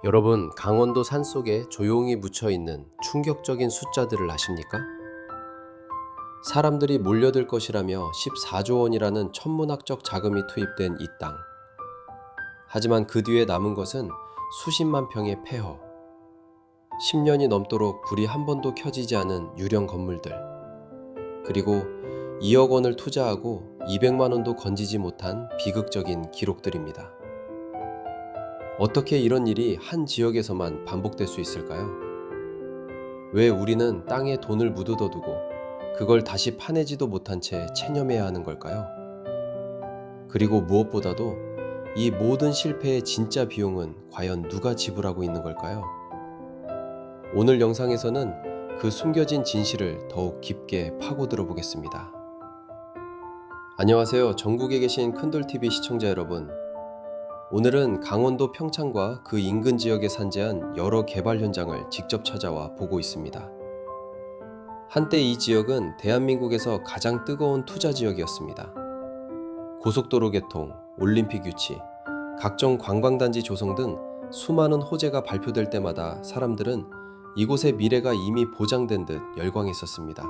여러분, 강원도 산속에 조용히 묻혀있는 충격적인 숫자들을 아십니까? 사람들이 몰려들 것이라며 14조 원이라는 천문학적 자금이 투입된 이 땅. 하지만 그 뒤에 남은 것은 수십만 평의 폐허, 10년이 넘도록 불이 한 번도 켜지지 않은 유령 건물들, 그리고 2억 원을 투자하고 200만 원도 건지지 못한 비극적인 기록들입니다. 어떻게 이런 일이 한 지역에서만 반복될 수 있을까요? 왜 우리는 땅에 돈을 묻어두고 그걸 다시 파내지도 못한 채 체념해야 하는 걸까요? 그리고 무엇보다도 이 모든 실패의 진짜 비용은 과연 누가 지불하고 있는 걸까요? 오늘 영상에서는 그 숨겨진 진실을 더욱 깊게 파고들어 보겠습니다. 안녕하세요. 전국에 계신 큰돌TV 시청자 여러분. 오늘은 강원도 평창과 그 인근 지역에 산재한 여러 개발 현장을 직접 찾아와 보고 있습니다. 한때 이 지역은 대한민국에서 가장 뜨거운 투자 지역이었습니다. 고속도로 개통, 올림픽 유치, 각종 관광단지 조성 등 수많은 호재가 발표될 때마다 사람들은 이곳의 미래가 이미 보장된 듯 열광했었습니다.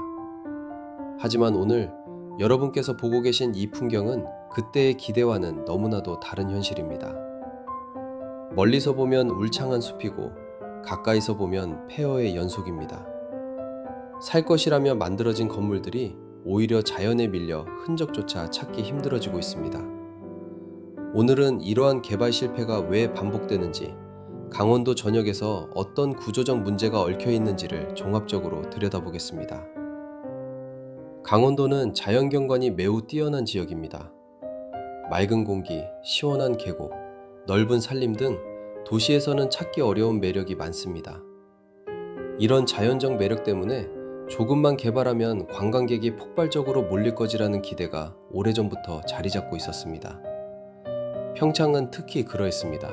하지만 오늘 여러분께서 보고 계신 이 풍경은 그때의 기대와는 너무나도 다른 현실입니다. 멀리서 보면 울창한 숲이고 가까이서 보면 폐허의 연속입니다. 살 것이라며 만들어진 건물들이 오히려 자연에 밀려 흔적조차 찾기 힘들어지고 있습니다. 오늘은 이러한 개발 실패가 왜 반복되는지, 강원도 전역에서 어떤 구조적 문제가 얽혀 있는지를 종합적으로 들여다보겠습니다. 강원도는 자연경관이 매우 뛰어난 지역입니다. 맑은 공기, 시원한 계곡, 넓은 산림 등 도시에서는 찾기 어려운 매력이 많습니다. 이런 자연적 매력 때문에 조금만 개발하면 관광객이 폭발적으로 몰릴 것이라는 기대가 오래전부터 자리 잡고 있었습니다. 평창은 특히 그러했습니다.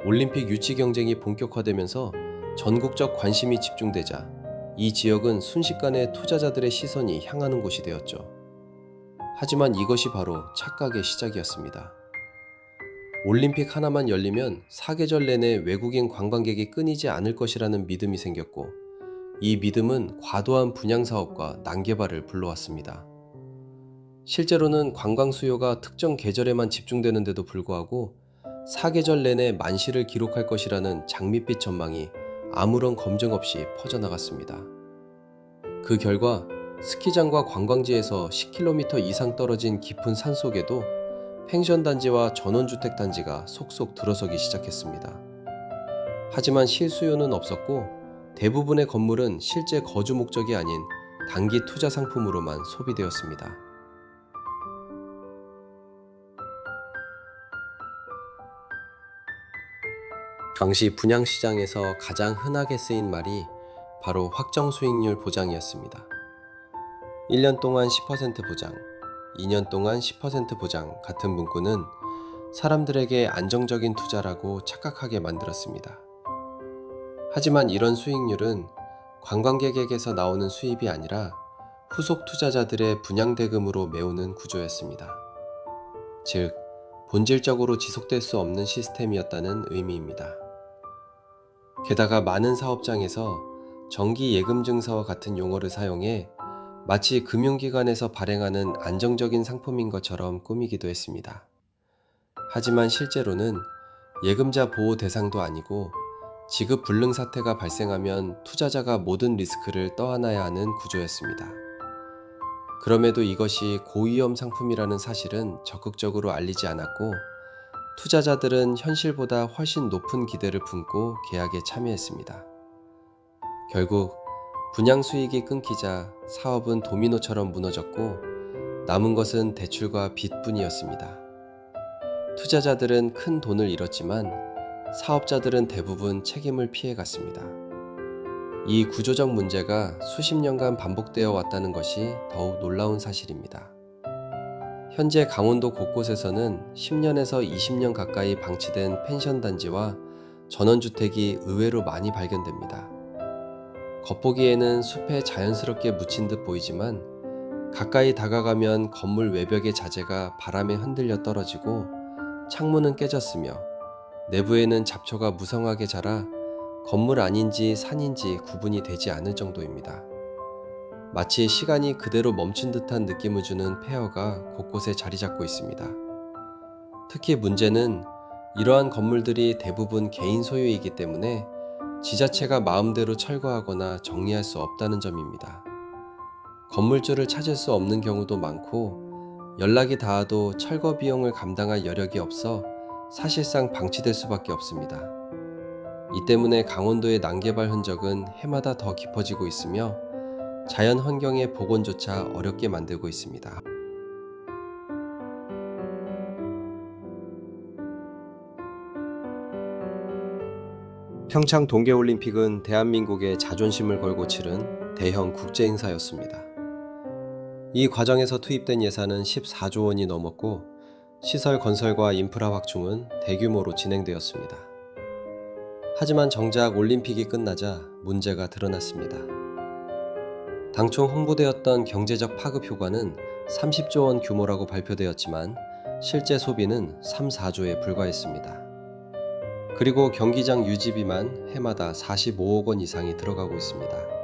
올림픽 유치 경쟁이 본격화되면서 전국적 관심이 집중되자 이 지역은 순식간에 투자자들의 시선이 향하는 곳이 되었죠. 하지만 이것이 바로 착각의 시작이었습니다. 올림픽 하나만 열리면 사계절 내내 외국인 관광객이 끊이지 않을 것이라는 믿음이 생겼고, 이 믿음은 과도한 분양사업과 난개발을 불러왔습니다. 실제로는 관광 수요가 특정 계절에만 집중되는데도 불구하고 사계절 내내 만시를 기록할 것이라는 장밋빛 전망이 아무런 검증 없이 퍼져나갔습니다. 그 결과 스키장과 관광지에서 10km 이상 떨어진 깊은 산속에도 펜션 단지와 전원주택 단지가 속속 들어서기 시작했습니다. 하지만 실수요는 없었고 대부분의 건물은 실제 거주 목적이 아닌 단기 투자 상품으로만 소비되었습니다. 당시 분양시장에서 가장 흔하게 쓰인 말이 바로 확정 수익률 보장이었습니다. 1년 동안 10% 보장, 2년 동안 10% 보장 같은 문구는 사람들에게 안정적인 투자라고 착각하게 만들었습니다. 하지만 이런 수익률은 관광객에게서 나오는 수입이 아니라 후속 투자자들의 분양대금으로 메우는 구조였습니다. 즉, 본질적으로 지속될 수 없는 시스템이었다는 의미입니다. 게다가 많은 사업장에서 정기예금증서 같은 용어를 사용해 마치 금융기관에서 발행하는 안정적인 상품인 것처럼 꾸미기도 했습니다. 하지만 실제로는 예금자 보호 대상도 아니고 지급 불능 사태가 발생하면 투자자가 모든 리스크를 떠안아야 하는 구조였습니다. 그럼에도 이것이 고위험 상품이라는 사실은 적극적으로 알리지 않았고, 투자자들은 현실보다 훨씬 높은 기대를 품고 계약에 참여했습니다. 결국 분양 수익이 끊기자 사업은 도미노처럼 무너졌고 남은 것은 대출과 빚뿐이었습니다. 투자자들은 큰 돈을 잃었지만 사업자들은 대부분 책임을 피해갔습니다. 이 구조적 문제가 수십 년간 반복되어 왔다는 것이 더욱 놀라운 사실입니다. 현재 강원도 곳곳에서는 10년에서 20년 가까이 방치된 펜션 단지와 전원주택이 의외로 많이 발견됩니다. 겉보기에는 숲에 자연스럽게 묻힌 듯 보이지만 가까이 다가가면 건물 외벽의 자재가 바람에 흔들려 떨어지고 창문은 깨졌으며 내부에는 잡초가 무성하게 자라 건물 아닌지 산인지 구분이 되지 않을 정도입니다. 마치 시간이 그대로 멈춘 듯한 느낌을 주는 폐허가 곳곳에 자리 잡고 있습니다. 특히 문제는 이러한 건물들이 대부분 개인 소유이기 때문에 지자체가 마음대로 철거하거나 정리할 수 없다는 점입니다. 건물주를 찾을 수 없는 경우도 많고 연락이 닿아도 철거 비용을 감당할 여력이 없어 사실상 방치될 수밖에 없습니다. 이 때문에 강원도의 난개발 흔적은 해마다 더 깊어지고 있으며 자연 환경의 복원조차 어렵게 만들고 있습니다. 평창 동계올림픽은 대한민국의 자존심을 걸고 치른 대형 국제 행사였습니다. 이 과정에서 투입된 예산은 14조 원이 넘었고 시설 건설과 인프라 확충은 대규모로 진행되었습니다. 하지만 정작 올림픽이 끝나자 문제가 드러났습니다. 당초 홍보되었던 경제적 파급 효과는 30조 원 규모라고 발표되었지만 실제 소비는 3, 4조에 불과했습니다. 그리고 경기장 유지비만 해마다 45억 원 이상이 들어가고 있습니다.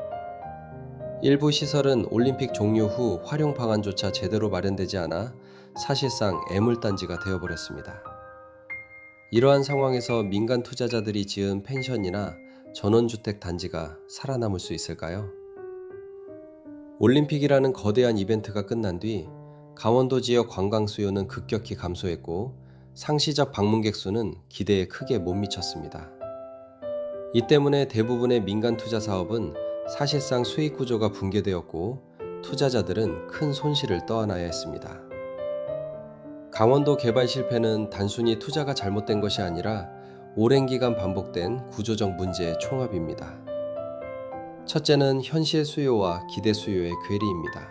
일부 시설은 올림픽 종료 후 활용 방안조차 제대로 마련되지 않아 사실상 애물단지가 되어버렸습니다. 이러한 상황에서 민간 투자자들이 지은 펜션이나 전원주택 단지가 살아남을 수 있을까요? 올림픽이라는 거대한 이벤트가 끝난 뒤 강원도 지역 관광 수요는 급격히 감소했고 상시적 방문객 수는 기대에 크게 못 미쳤습니다. 이 때문에 대부분의 민간 투자 사업은 사실상 수익 구조가 붕괴되었고 투자자들은 큰 손실을 떠안아야 했습니다. 강원도 개발 실패는 단순히 투자가 잘못된 것이 아니라 오랜 기간 반복된 구조적 문제의 총합입니다. 첫째는 현실 수요와 기대 수요의 괴리입니다.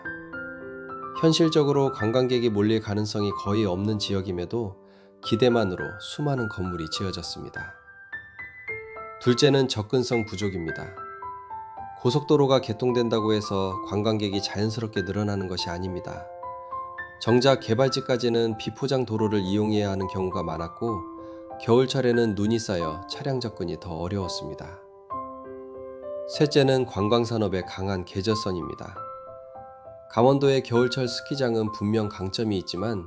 현실적으로 관광객이 몰릴 가능성이 거의 없는 지역임에도 기대만으로 수많은 건물이 지어졌습니다. 둘째는 접근성 부족입니다. 고속도로가 개통된다고 해서 관광객이 자연스럽게 늘어나는 것이 아닙니다. 정작 개발지까지는 비포장 도로를 이용해야 하는 경우가 많았고 겨울철에는 눈이 쌓여 차량 접근이 더 어려웠습니다. 셋째는 관광산업의 강한 계절성입니다. 강원도의 겨울철 스키장은 분명 강점이 있지만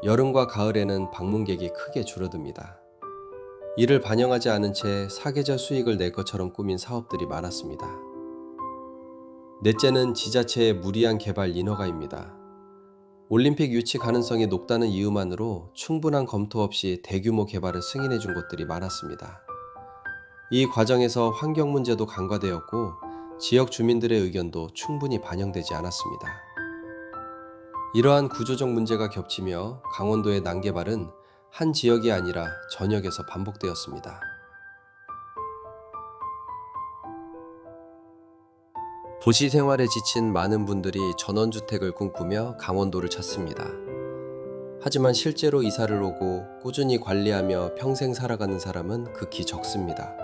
여름과 가을에는 방문객이 크게 줄어듭니다. 이를 반영하지 않은 채 사계절 수익을 낼 것처럼 꾸민 사업들이 많았습니다. 넷째는 지자체의 무리한 개발 인허가입니다. 올림픽 유치 가능성이 높다는 이유만으로 충분한 검토 없이 대규모 개발을 승인해 준 곳들이 많았습니다. 이 과정에서 환경 문제도 간과되었고 지역 주민들의 의견도 충분히 반영되지 않았습니다. 이러한 구조적 문제가 겹치며 강원도의 난개발은 한 지역이 아니라 전역에서 반복되었습니다. 도시 생활에 지친 많은 분들이 전원주택을 꿈꾸며 강원도를 찾습니다. 하지만 실제로 이사를 오고 꾸준히 관리하며 평생 살아가는 사람은 극히 적습니다.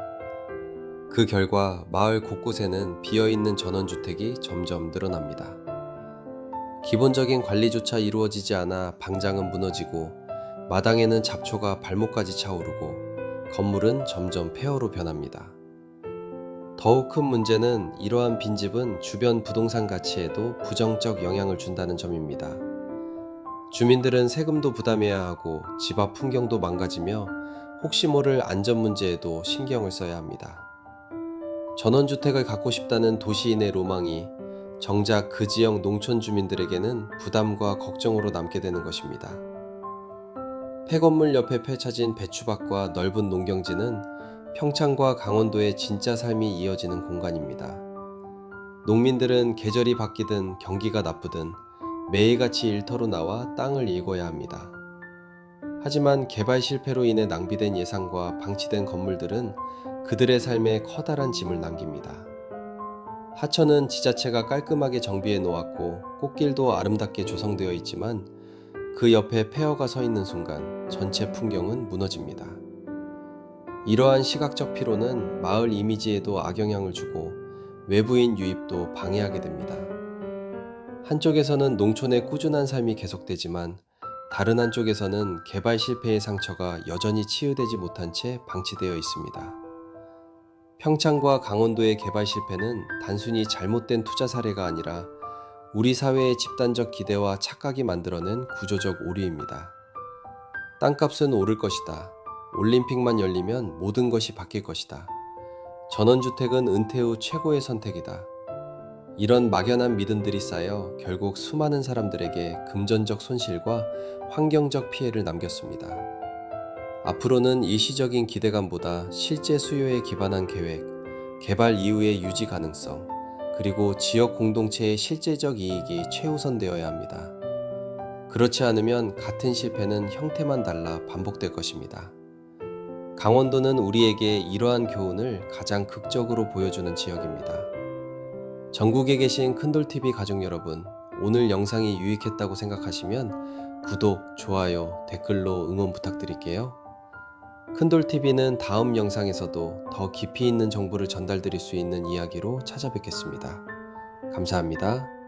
그 결과 마을 곳곳에는 비어있는 전원주택이 점점 늘어납니다. 기본적인 관리조차 이루어지지 않아 방장은 무너지고 마당에는 잡초가 발목까지 차오르고 건물은 점점 폐허로 변합니다. 더욱 큰 문제는 이러한 빈집은 주변 부동산 가치에도 부정적 영향을 준다는 점입니다. 주민들은 세금도 부담해야 하고 집 앞 풍경도 망가지며 혹시 모를 안전 문제에도 신경을 써야 합니다. 전원주택을 갖고 싶다는 도시인의 로망이 정작 그 지역 농촌 주민들에게는 부담과 걱정으로 남게 되는 것입니다. 폐건물 옆에 펼쳐진 배추밭과 넓은 농경지는 평창과 강원도의 진짜 삶이 이어지는 공간입니다. 농민들은 계절이 바뀌든 경기가 나쁘든 매일같이 일터로 나와 땅을 일궈야 합니다. 하지만 개발 실패로 인해 낭비된 예산과 방치된 건물들은 그들의 삶에 커다란 짐을 남깁니다. 하천은 지자체가 깔끔하게 정비해 놓았고 꽃길도 아름답게 조성되어 있지만 그 옆에 폐허가 서 있는 순간 전체 풍경은 무너집니다. 이러한 시각적 피로는 마을 이미지에도 악영향을 주고 외부인 유입도 방해하게 됩니다. 한쪽에서는 농촌의 꾸준한 삶이 계속되지만 다른 한쪽에서는 개발 실패의 상처가 여전히 치유되지 못한 채 방치되어 있습니다. 평창과 강원도의 개발 실패는 단순히 잘못된 투자 사례가 아니라 우리 사회의 집단적 기대와 착각이 만들어낸 구조적 오류입니다. 땅값은 오를 것이다. 올림픽만 열리면 모든 것이 바뀔 것이다. 전원주택은 은퇴 후 최고의 선택이다. 이런 막연한 믿음들이 쌓여 결국 수많은 사람들에게 금전적 손실과 환경적 피해를 남겼습니다. 앞으로는 일시적인 기대감보다 실제 수요에 기반한 계획, 개발 이후의 유지 가능성, 그리고 지역 공동체의 실제적 이익이 최우선되어야 합니다. 그렇지 않으면 같은 실패는 형태만 달라 반복될 것입니다. 강원도는 우리에게 이러한 교훈을 가장 극적으로 보여주는 지역입니다. 전국에 계신 큰돌TV 가족 여러분, 오늘 영상이 유익했다고 생각하시면 구독, 좋아요, 댓글로 응원 부탁드릴게요. 큰돌TV는 다음 영상에서도 더 깊이 있는 정보를 전달드릴 수 있는 이야기로 찾아뵙겠습니다. 감사합니다.